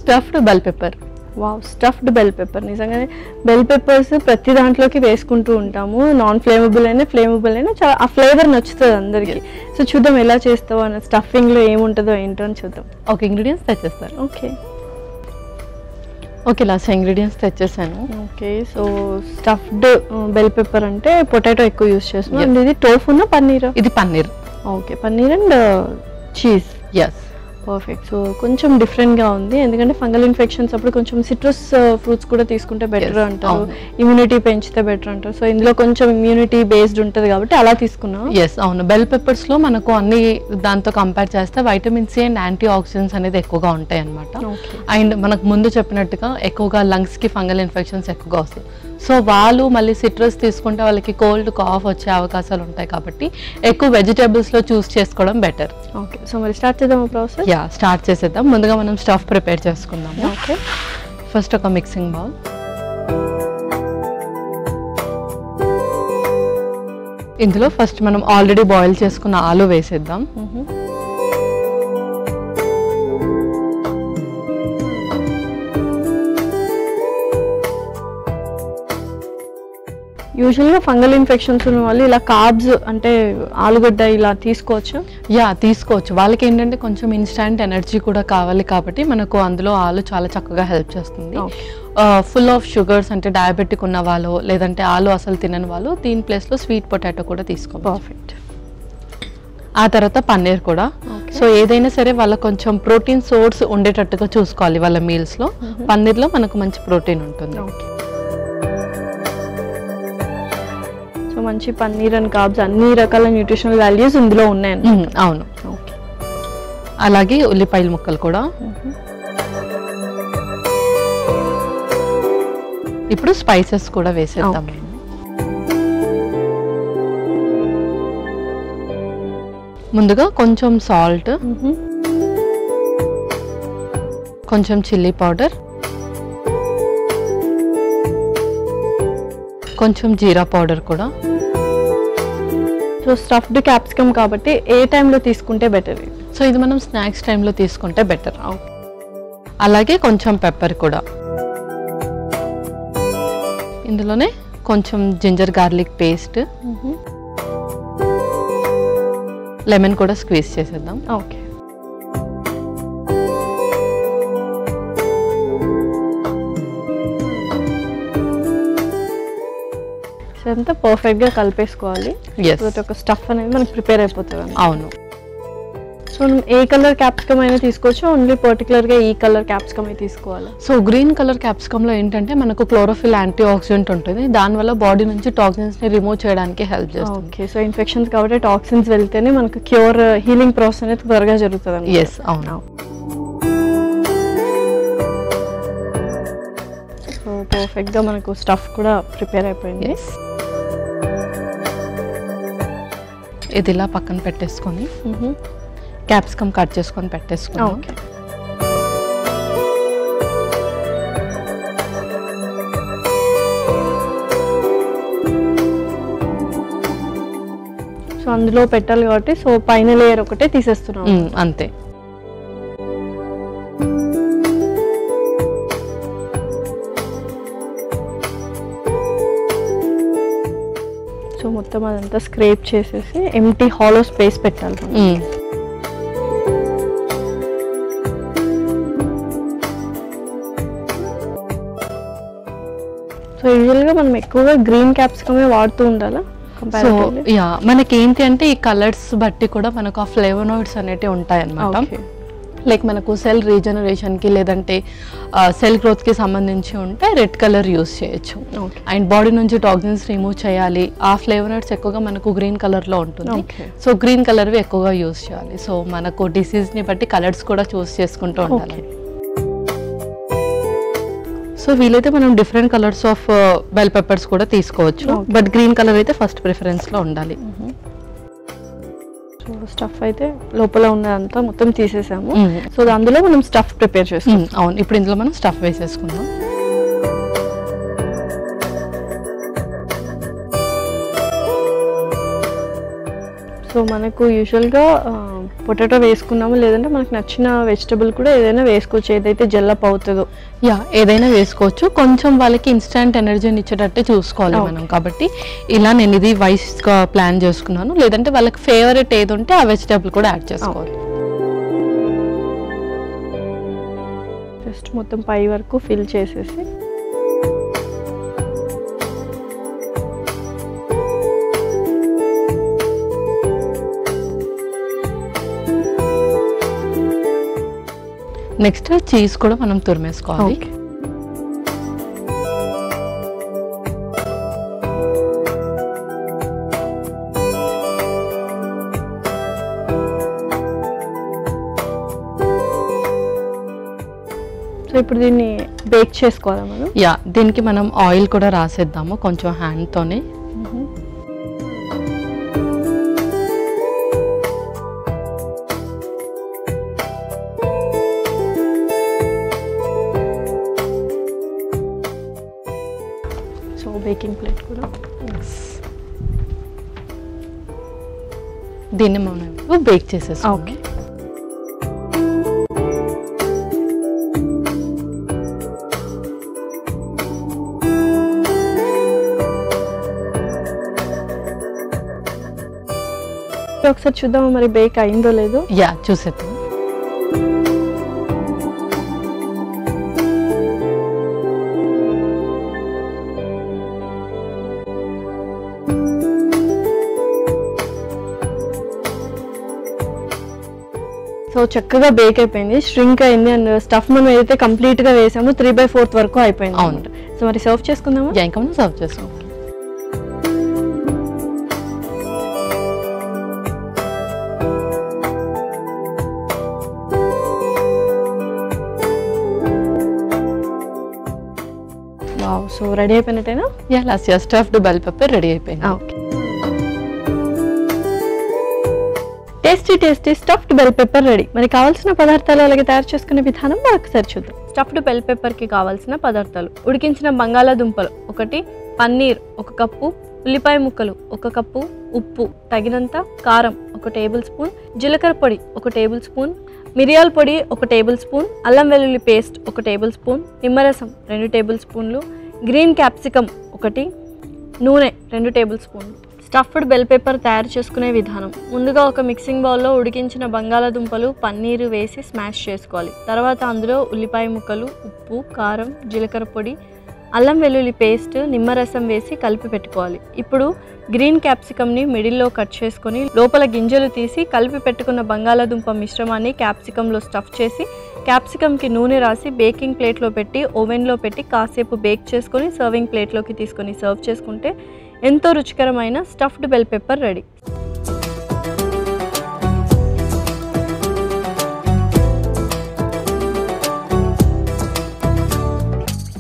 Stuffed bell pepper. Wow, stuffed bell pepper. నిజంగానే bell peppers ప్రతి దాంట్లోకి వేసుకుంటూ ఉంటాము, నాన్ ఫ్లేమబుల్ అయినా ఫ్లేమబుల్ అయినా చాలా ఆ ఫ్లేవర్ నచ్చుతుంది అందరికి. సో చూద్దాం ఎలా చేస్తావు అన్న, స్టఫింగ్లో ఏముంటుందో ఏంటో అని చూద్దాం. ఓకే, ఇంగ్రీడియంట్స్ తెచ్చేస్తాను. ఓకే ఓకే, లాస్ట్ ఇంగ్రీడియంట్స్ తెచ్చేసాను. Okay, so stuffed bell pepper అంటే పొటాటో ఎక్కువ యూస్ చేస్తున్నాం. అండ్ ఇది టోఫునా పన్నీర్? ఇది paneer. Okay, paneer and cheese. Yes, perfect. So కొంచెం డిఫరెంట్గా ఉంది, ఎందుకంటే ఫంగల్ ఇన్ఫెక్షన్స్ అప్పుడు కొంచెం సిట్రస్ ఫ్రూట్స్ కూడా తీసుకుంటే బెటర్ అంటారు, ఇమ్యూనిటీ పెంచితే బెటర్ అంటారు. సో ఇందులో కొంచెం ఇమ్యూనిటీ బేస్డ్ ఉంటుంది కాబట్టి అలా తీసుకున్నాం. ఎస్, అవును. బెల్ పెప్పర్స్లో మనకు అన్ని దాంతో కంపేర్ చేస్తే vitamin C and antioxidants అనేది ఎక్కువగా ఉంటాయి అనమాట. అండ్ మనకు ముందు చెప్పినట్టుగా ఎక్కువగా లంగ్స్కి ఫంగల్ ఇన్ఫెక్షన్స్ ఎక్కువగా వస్తాయి. సో వాళ్ళు మళ్ళీ సిట్రస్ తీసుకుంటే వాళ్ళకి కోల్డ్ కాఫ్ వచ్చే అవకాశాలు ఉంటాయి కాబట్టి ఎక్కువ వెజిటేబుల్స్లో చూస్ చేసుకోవడం బెటర్. ఓకే, సో మరి స్టార్ట్ చేద్దాం ప్రాసెస్. యా, స్టార్ట్ చేసేద్దాం. ముందుగా మనం స్టఫ్ ప్రిపేర్ చేసుకుందాము. ఓకే, ఫస్ట్ ఒక మిక్సింగ్ బౌల్, ఇందులో ఫస్ట్ మనం ఆల్రెడీ బాయిల్ చేసుకున్న ఆలు వేసేద్దాం. యూజువల్గా ఫంగల్ ఇన్ఫెక్షన్స్ ఉన్న వాళ్ళు ఇలా కార్బ్స్ అంటే ఆలుగడ్డ ఇలా తీసుకోవచ్చు. యా, తీసుకోవచ్చు. వాళ్ళకి ఏంటంటే కొంచెం ఇన్స్టాంట్ ఎనర్జీ కూడా కావాలి కాబట్టి మనకు అందులో ఆలు చాలా చక్కగా హెల్ప్ చేస్తుంది. ఫుల్ ఆఫ్ షుగర్స్ అంటే డయాబెటిక్ ఉన్న వాళ్ళు లేదంటే ఆలు అసలు తినని వాళ్ళు దీని ప్లేస్లో స్వీట్ పొటాటో కూడా తీసుకోవాలి. పర్ఫెక్ట్. ఆ తర్వాత పన్నీర్ కూడా. సో ఏదైనా సరే వాళ్ళకి కొంచెం ప్రోటీన్ సోర్స్ ఉండేటట్టుగా చూసుకోవాలి వాళ్ళ మీల్స్లో. పన్నీర్లో మనకు మంచి ప్రోటీన్ ఉంటుంది. సో మంచి పన్నీర్ అండ్ కార్బ్స్ అన్ని రకాల న్యూట్రిషనల్ వాల్యూస్ ఇందులో ఉన్నాయి. అవును. ఓకే, అలాగే ఉల్లిపాయల ముక్కలు కూడా. ఇప్పుడు స్పైసెస్ కూడా వేసేద్దాం. ముందుగా కొంచెం సాల్ట్, కొంచెం చిల్లీ పౌడర్, కొంచెం జీరా పౌడర్ కూడా. సో స్టఫ్డ్ క్యాప్సికమ్ కాబట్టి ఏ టైంలో తీసుకుంటే బెటర్? సో ఇది మనం స్నాక్స్ టైంలో తీసుకుంటే బెటర్. అలాగే కొంచెం పెప్పర్ కూడా. ఇందులోనే కొంచెం జింజర్ గార్లిక్ పేస్ట్, లెమన్ కూడా స్క్వీజ్ చేసేద్దాం. ఓకే, అంతా పర్ఫెక్ట్గా కలిపేసుకోవాలి. ఒక స్టఫ్ అనేది మనకి ప్రిపేర్ అయిపోతుంది. అవును. సో ఏ కలర్ క్యాప్సికమ్ అయినా తీసుకోవచ్చు, ఓన్లీ పర్టికులర్గా ఈ కలర్ క్యాప్సికమ్ అయితే తీసుకోవాలి. సో గ్రీన్ కలర్ క్యాప్సికమ్లో ఏంటంటే మనకు క్లోరోఫిల్ యాంటీ ఆక్సిడెంట్ ఉంటుంది, దానివల్ల బాడీ నుంచి టాక్సిన్స్ని రిమూవ్ చేయడానికి హెల్ప్ చేస్తుంది. ఓకే, సో ఇన్ఫెక్షన్స్ కాబట్టి టాక్సిన్స్ వెళ్తేనే మనకు క్యూర్ హీలింగ్ ప్రాసెస్ అనేది త్వరగా జరుగుతుంది. ఎస్, అవును. సో పర్ఫెక్ట్గా మనకు స్టఫ్ కూడా ప్రిపేర్ అయిపోయింది. ఇది ఇలా పక్కన పెట్టేసుకొని క్యాప్సికమ్ కట్ చేసుకొని పెట్టేసుకున్నాం. ఓకే, సో అందులో పెట్టాలి కాబట్టి సో పైన లేయర్ ఒకటే తీసేస్తున్నాం. అంతే. సో మొత్తం అదంతా స్క్రేప్ చేసేసి ఎంటీ హాలో స్పేస్ పెట్టాలి. సో యూజువల్గా మనం ఎక్కువగా గ్రీన్ క్యాప్సికమే వాడుతూ ఉండాలా? సో యా, మనకి ఏంటి అంటే ఈ కలర్స్ బట్టి కూడా మనకు ఆ ఫ్లేవనాయిడ్స్ అనేవి ఉంటాయి అన్నమాట. లైక్ మనకు సెల్ రీజనరేషన్కి లేదంటే సెల్ గ్రోత్కి సంబంధించి ఉంటే రెడ్ కలర్ యూస్ చేయొచ్చు. అండ్ బాడీ నుంచి టాక్సిన్స్ రిమూవ్ చేయాలి, ఆ ఫ్లేవనాయిడ్స్ ఎక్కువగా మనకు గ్రీన్ కలర్లో ఉంటుంది. సో గ్రీన్ కలర్వి ఎక్కువగా యూస్ చేయాలి. సో మనకు డిసీజ్ని బట్టి కలర్స్ కూడా చూస్ చేసుకుంటూ ఉండాలి. సో వీలైతే మనం different colours of bell peppers కూడా తీసుకోవచ్చు, బట్ గ్రీన్ కలర్ అయితే ఫస్ట్ ప్రిఫరెన్స్లో ఉండాలి. సో స్టఫ్ అయితే లోపల ఉన్నదంతా మొత్తం తీసేసాము. సో అందులో మనం స్టఫ్ ప్రిపేర్ చేస్తాం. అవును, ఇప్పుడు ఇందులో మనం స్టఫ్ వేసేసుకుందాం. సో మనకు యూజువల్గా పొటాటో వేసుకున్నాము, లేదంటే మనకు నచ్చిన వెజిటబుల్ కూడా ఏదైనా వేసుకోవచ్చు, ఏదైతే జల్లప్ అవుతుందో. యా, ఏదైనా వేసుకోవచ్చు. కొంచెం వాళ్ళకి ఇన్స్టెంట్ ఎనర్జీని ఇచ్చేటట్టే చూసుకోవాలి మనం. కాబట్టి ఇలా నేను ఇది వైస్గా ప్లాన్ చేసుకున్నాను. లేదంటే వాళ్ళకి ఫేవరెట్ ఏది ఉంటే ఆ వెజిటబుల్ కూడా యాడ్ చేసుకోవాలి. జస్ట్ మొత్తం పై వరకు ఫిల్ చేసేసి నెక్స్ట్ చీజ్ కూడా మనం తురిమేసుకోవాలి. సో ఇప్పుడు దీన్ని బేక్ చేసుకోవాలా మనం? యా, దీనికి మనం ఆయిల్ కూడా రాసేద్దాము కొంచెం హ్యాండ్తోనే. సో బేకింగ్ ప్లేట్ కూడా దీన్ని మనం ఇప్పుడు బేక్ చేసేస్తాం. ఓకే. ఒకసారి చూద్దామా మరి బేక్ అయిందో లేదో. యా, చూసేద్దాం. సో చక్కగా బేక్ అయిపోయింది, ష్రింక్ అయింది, అండ్ స్టఫ్ మనం ఏదైతే కంప్లీట్ గా వేసామో 3/4 వరకు అయిపోయింది. అవును. సో మరి సర్వ్ చేసుకుందామా? యా, ఇంకా మనం సర్వ్ చేస్తాం. వావ్, సో రెడీ అయిపోయినట్టేనా? Yeah, last stuffed bell pepper ready అయిపోయింది. Okay. Tasty tasty stuffed bell pepper ready. మరి కావాల్సిన పదార్థాలు అలాగే తయారు చేసుకునే విధానం ఒకసారి చూద్దాం. స్టఫ్డ్ బెల్ పెప్పర్కి కావాల్సిన పదార్థాలు: ఉడికించిన బంగాళాదుంపలు 1, పన్నీర్ 1 కప్పు, ఉల్లిపాయ ముక్కలు 1 కప్పు, ఉప్పు తగినంత, కారం 1 టేబుల్ స్పూన్, జీలకర్ర పొడి 1 టేబుల్ స్పూన్, మిరియాల పొడి 1 టేబుల్ స్పూన్, అల్లం వెల్లుల్లి పేస్ట్ 1 టేబుల్ స్పూన్, నిమ్మరసం 2 టేబుల్ స్పూన్లు, గ్రీన్ క్యాప్సికమ్ 1, నూనె 2 టేబుల్ స్పూన్లు. స్టఫ్డ్ బెల్ పెప్పర్ తయారు చేసుకునే విధానం: ముందుగా ఒక మిక్సింగ్ బౌల్లో ఉడికించిన బంగాళాదుంపలు, పన్నీరు వేసి స్మాష్ చేసుకోవాలి. తర్వాత అందులో ఉల్లిపాయ ముక్కలు, ఉప్పు, కారం, జీలకర్ర పొడి, అల్లం వెల్లుల్లి పేస్ట్, నిమ్మరసం వేసి కలిపి పెట్టుకోవాలి. ఇప్పుడు గ్రీన్ క్యాప్సికమ్ని మిడిల్లో కట్ చేసుకొని లోపల గింజలు తీసి కలిపి పెట్టుకున్న బంగాళాదుంప మిశ్రమాన్ని క్యాప్సికంలో స్టఫ్ చేసి క్యాప్సికమ్కి నూనె రాసి బేకింగ్ ప్లేట్లో పెట్టి ఓవెన్లో పెట్టి కాసేపు బేక్ చేసుకొని సర్వింగ్ ప్లేట్లోకి తీసుకొని సర్వ్ చేసుకుంటే ఎంతో రుచికరమైన స్టఫ్డ్ బెల్ పెప్పర్ రెడీ.